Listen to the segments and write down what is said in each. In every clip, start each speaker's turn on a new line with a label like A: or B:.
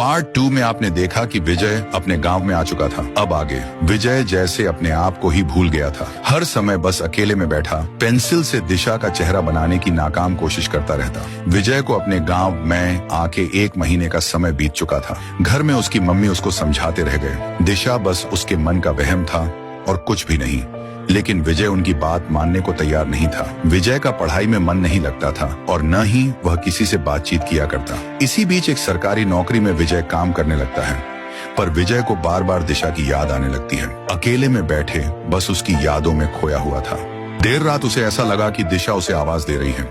A: Part 2 में आपने देखा कि विजय अपने गांव में आ चुका था। अब आगे विजय जैसे अपने आप को ही भूल गया था। हर समय बस अकेले में बैठा पेंसिल से दिशा का चेहरा बनाने की नाकाम कोशिश करता रहता। विजय को अपने गांव में आके 1 महीने का समय बीत चुका था। घर में उसकी मम्मी उसको समझाते रह गए। दिशा बस उसके मन का वहम था और कुछ भी नहीं। लेकिन विजय उनकी बात मानने को तैयार नहीं था। विजय का पढ़ाई में मन नहीं लगता था और न ही वह किसी से बातचीत किया करता। इसी बीच एक सरकारी नौकरी में विजय काम करने लगता है, पर विजय को बार बार दिशा की याद आने लगती है। अकेले में बैठे बस उसकी यादों में खोया हुआ था। देर रात उसे ऐसा लगा कि दिशा उसे आवाज दे रही है।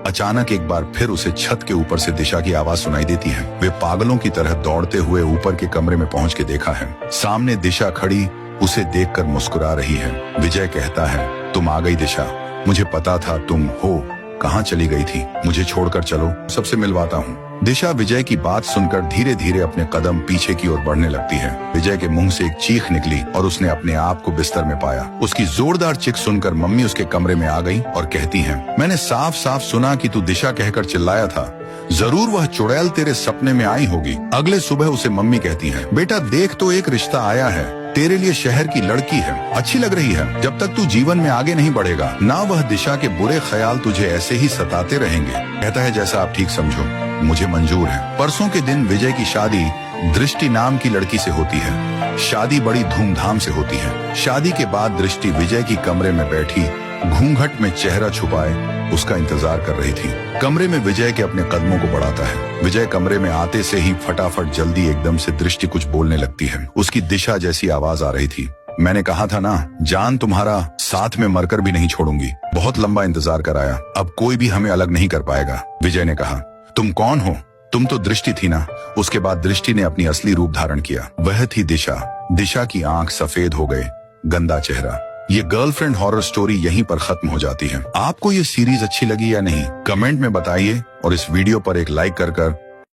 A: अचानक एक बार फिर उसे छत के ऊपर से दिशा की आवाज सुनाई देती है। वे पागलों की तरह दौड़ते हुए ऊपर के कमरे में पहुंच के देखा है। सामने दिशा खड़ी उसे देखकर मुस्कुरा रही है। विजय कहता है, तुम आ गई दिशा, मुझे पता था तुम हो। कहाँ चली गई थी? मुझे छोड़कर चलो, सबसे मिलवाता हूँ। दिशा विजय की बात सुनकर धीरे धीरे अपने कदम पीछे की ओर बढ़ने लगती है। विजय के मुंह से एक चीख निकली और उसने अपने आप को बिस्तर में पाया। उसकी जोरदार चीख सुनकर मम्मी उसके कमरे में आ गई और कहती है, मैंने साफ साफ सुना कि तू दिशा कहकर चिल्लाया था। जरूर वह चुड़ैल तेरे सपने में आई होगी। अगले सुबह उसे मम्मी कहती है, बेटा देख तो एक रिश्ता आया है, तेरे लिए शहर की लड़की है, अच्छी लग रही है। जब तक तू जीवन में आगे नहीं बढ़ेगा ना वह दिशा के बुरे ख्याल तुझे ऐसे ही सताते रहेंगे। कहता है, जैसा आप ठीक समझो, मुझे मंजूर है। परसों के दिन विजय की शादी दृष्टि नाम की लड़की से होती है। शादी बड़ी धूमधाम से होती है। शादी के बाद दृष्टि विजय की कमरे में बैठी घूंघट में चेहरा छुपाए उसका इंतजार कर रही थी। कमरे में विजय के अपने कदमों को बढ़ाता है। विजय कमरे में आते से ही फटाफट जल्दी एकदम से दृष्टि कुछ बोलने लगती है। उसकी दिशा जैसी आवाज आ रही थी, मैंने कहा था ना, जान तुम्हारा साथ में मरकर भी नहीं छोड़ूंगी। बहुत लंबा इंतजार कराया, अब कोई भी हमें अलग नहीं कर पाएगा। विजय ने कहा, तुम कौन हो? तुम तो दृष्टि थी ना। उसके बाद दृष्टि ने अपनी असली रूप धारण किया। वह थी दिशा। दिशा की आंख सफेद हो गए, गंदा चेहरा। ये गर्लफ्रेंड हॉरर स्टोरी यहीं पर खत्म हो जाती है। आपको ये सीरीज अच्छी लगी या नहीं, कमेंट में बताइए और इस वीडियो पर एक लाइक कर